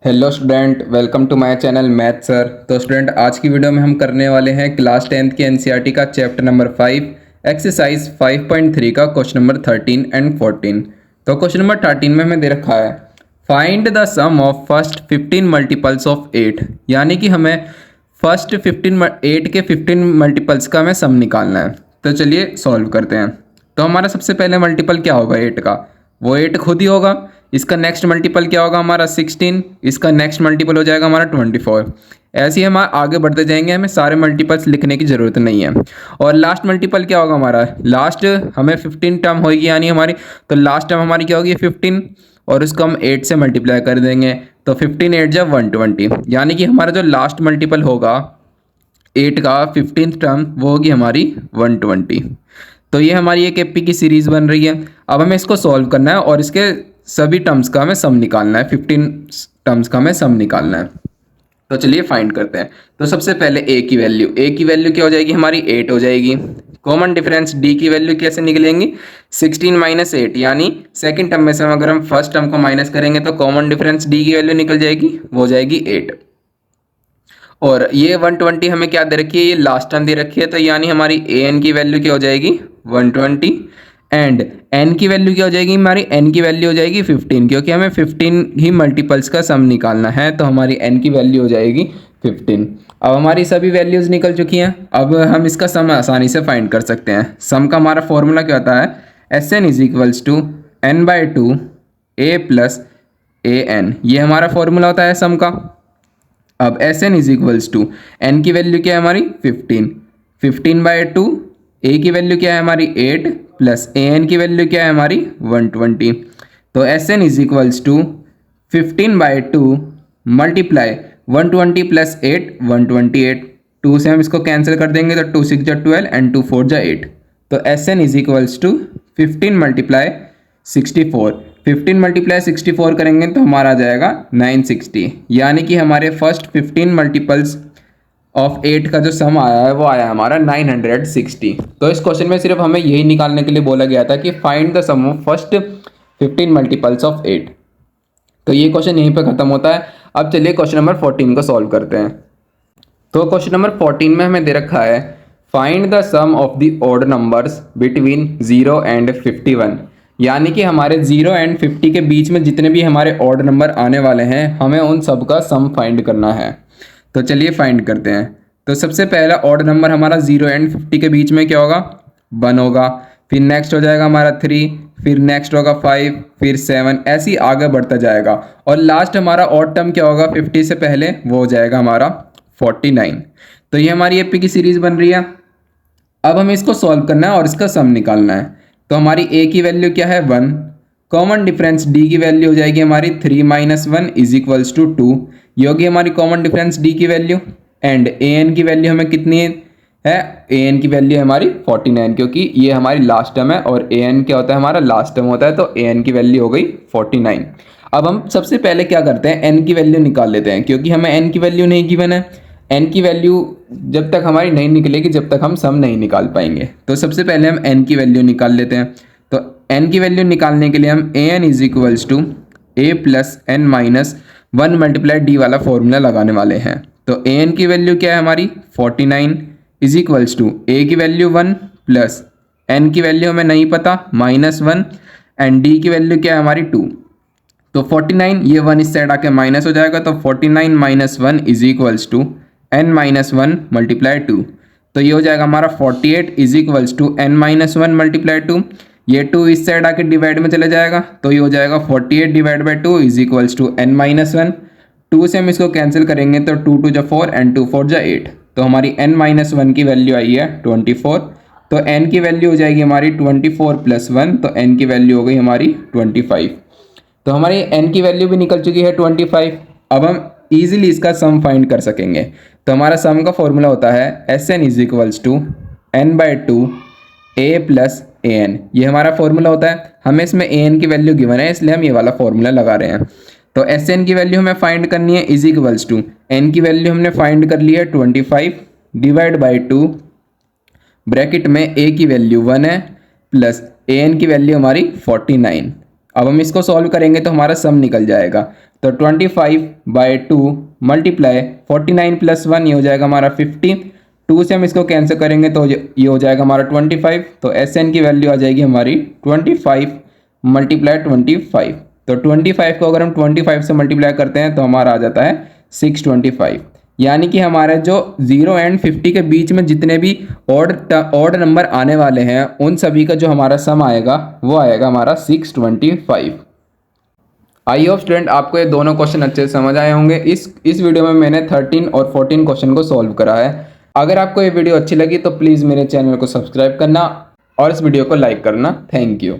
Hello student, welcome to my channel math sir. तो student, आज की वीडियो में हम करने वाले हैं क्लास 10th के एनसीईआरटी का चैप्टर नंबर 5 एक्सरसाइज 5.3 का क्वेश्चन नंबर 13 एंड 14। तो क्वेश्चन नंबर 13 में हमें दे रखा है find the sum of first 15 multiples of 8, यानी कि हमें फर्स्ट 8 के 15 मल्टीपल्स का हमें सम निकालना है। तो चलिए सॉल्व करते हैं। तो हमारा सबसे पहले मल्टीपल क्या होगा 8 का, वो 8 खुद ही होगा। इसका नेक्स्ट मल्टीपल क्या होगा हमारा 16, इसका नेक्स्ट मल्टीपल हो जाएगा हमारा 24। ऐसे ही हम आगे बढ़ते जाएंगे, हमें सारे मल्टीपल्स लिखने की ज़रूरत नहीं है। और लास्ट मल्टीपल क्या होगा हमारा, लास्ट हमें 15 टर्म होगी यानी हमारी, तो लास्ट टर्म हमारी क्या होगी 15, और उसको हम 8 से मल्टीप्लाई कर देंगे। तो 15 8 जब 120, यानी कि हमारा जो लास्ट मल्टीपल होगा 8 का 15th टर्म वो होगी हमारी 120। तो ये हमारी एक एपी की सीरीज़ बन रही है। अब हमें इसको सॉल्व करना है और इसके सभी टर्म्स का हमें सम निकालना है, 15 टर्म्स का हमें सम निकालना है। तो चलिए फाइंड करते हैं। तो सबसे पहले ए की वैल्यू क्या हो जाएगी हमारी 8 हो जाएगी। कॉमन डिफरेंस डी की वैल्यू कैसे निकलेंगी, 16 माइनस 8, यानी सेकंड टर्म में से अगर हम फर्स्ट टर्म को माइनस करेंगे तो कॉमन डिफरेंस डी की वैल्यू निकल जाएगी, वो हो जाएगी 8। और ये 120 हमें क्या दे रखी है, ये लास्ट टर्म दे रखी है, तो यानी हमारी ए एन की वैल्यू क्या हो जाएगी 120, एंड एन की वैल्यू क्या हो जाएगी हमारी, एन की वैल्यू हो जाएगी 15, क्योंकि हमें 15 ही मल्टीपल्स का सम निकालना है। तो हमारी एन की वैल्यू हो जाएगी 15। अब हमारी सभी वैल्यूज़ निकल चुकी हैं, अब हम इसका सम आसानी से फाइंड कर सकते हैं। सम का हमारा फॉर्मूला क्या होता है, S N is equals to N by two A plus A N, ये हमारा फॉर्मूला होता है सम का। अब S N is equals to N की वैल्यू क्या है हमारी 15, 15 बाई टू, ए की वैल्यू क्या है हमारी 8 प्लस ए एन की वैल्यू क्या है हमारी 120। तो S N is equals to 15 by two multiply 120 plus 8 128, 2 से हम इसको कैंसिल कर देंगे तो 2 6 जा 12 एंड 2 4 जा 8। तो S N is equals to 15 multiply 64, 15 multiply 64 करेंगे तो हमारा आ जाएगा 960, यानी कि हमारे फर्स्ट 15 मल्टीपल्स ऑफ 8 का जो सम आया है वो आया हमारा 960। तो इस क्वेश्चन में सिर्फ हमें यही निकालने के लिए बोला गया था कि find the sum of first 15 multiples of 8। तो ये क्वेश्चन यहीं पर खत्म होता है। अब चलिए क्वेश्चन नंबर 14 को सॉल्व करते हैं। तो क्वेश्चन नंबर 14 में हमें दे रखा है find the sum of the odd numbers between 0 and 51, यानी कि हमारे 0 एंड 50 के बीच में जितने भी हमारे ऑड नंबर आने वाले हैं हमें उन सब का सम फाइंड करना है। तो चलिए फाइंड करते हैं। तो सबसे पहला ऑड नंबर हमारा 0 एंड 50 के बीच में क्या होगा 1 होगा, फिर नेक्स्ट हो जाएगा हमारा 3, फिर नेक्स्ट होगा 5, फिर 7, ऐसे ही आगे बढ़ता जाएगा। और लास्ट हमारा ऑड टर्म क्या होगा 50 से पहले, वो हो जाएगा हमारा 49। तो ये हमारी एपी की सीरीज बन रही है। अब हमें इसको सॉल्व करना है और इसका सम निकालना है। तो हमारी ए की वैल्यू क्या है 1, कॉमन डिफरेंस डी की वैल्यू हो जाएगी हमारी 3 माइनस 1 इज इक्वल्स टू 2, ये होगी हमारी कॉमन डिफरेंस डी की वैल्यू। एंड ए एन की वैल्यू हमें कितनी है, ए एन की वैल्यू है हमारी 49, क्योंकि ये हमारी लास्ट टर्म है और ए एन क्या होता है हमारा लास्ट टर्म होता है, तो ए एन की वैल्यू हो गई 49। अब हम सबसे पहले क्या करते हैं, एन की वैल्यू निकाल लेते हैं, क्योंकि हमें एन की वैल्यू नहीं गिवन है। एन की वैल्यू जब तक हमारी नहीं निकलेगी जब तक हम सम नहीं निकाल पाएंगे। तो सबसे पहले हम एन की वैल्यू निकाल लेते हैं। तो एन की वैल्यू निकालने के लिए हम A N is equals to A plus N minus 1 multiply D वाला फॉर्मूला लगाने वाले हैं। तो ए एन की वैल्यू क्या है हमारी 49 इज इक्वल्स टू ए की वैल्यू 1 प्लस एन की वैल्यू हमें नहीं पता -1 एंड डी की वैल्यू क्या है हमारी 2। तो 49, ये 1 इस साइड आके माइनस हो जाएगा, तो 49 minus 1 is equals to n minus 1 multiply 2। तो ये हो जाएगा हमारा 48 is equals to n minus 1 multiply 2, ये 2 इस साइड आके डिवाइड में चले जाएगा, तो ये हो जाएगा 48 divide by 2 is equals to n minus 1। 2 से हम इसको कैंसिल करेंगे तो 2 2 जा 4 एंड 2 4 जा 8, तो हमारी n माइनस 1 की वैल्यू आई है 24। तो n की वैल्यू हो जाएगी हमारी 24 प्लस 1, तो n की वैल्यू हो गई हमारी 25। तो हमारी n की वैल्यू भी निकल चुकी है 25। अब हम इजीली इसका सम फाइंड कर सकेंगे। तो हमारा सम का फॉर्मूला होता है S N is equals to N by two A plus A N, ये हमारा फॉर्मूला होता है। हमें इसमें ए एन की वैल्यू गिवन है इसलिए हम ये वाला फॉर्मूला लगा रहे हैं। तो एस एन की वैल्यू हमें फाइंड करनी है इज इक्वल्स टू एन की वैल्यू हमने फाइंड कर ली है 25 डिवाइड बाई 2, ब्रैकेट में ए की वैल्यू 1 है प्लस ए एन की वैल्यू हमारी 49। अब हम इसको सॉल्व करेंगे तो हमारा सम निकल जाएगा। तो 25/2 मल्टीप्लाई 49 + 1 ये हो जाएगा हमारा 50। 2 से हम इसको कैंसिल करेंगे तो ये हो जाएगा हमारा 25। तो SN की वैल्यू आ जाएगी हमारी 25 × 25। तो 25 को अगर हम 25 से मल्टीप्लाई करते हैं तो हमारा आ जाता है 625। यानी कि हमारे जो 0 एंड 50 के बीच में जितने भी ऑड नंबर आने वाले हैं उन सभी का जो हमारा सम आएगा वो आएगा हमारा 625। आई होप स्टूडेंट आपको ये दोनों क्वेश्चन अच्छे से समझ आए होंगे। इस वीडियो में मैंने 13 और 14 क्वेश्चन को सॉल्व करा है। अगर आपको ये वीडियो अच्छी लगी तो प्लीज़ मेरे चैनल को सब्सक्राइब करना और इस वीडियो को लाइक करना। Thank you.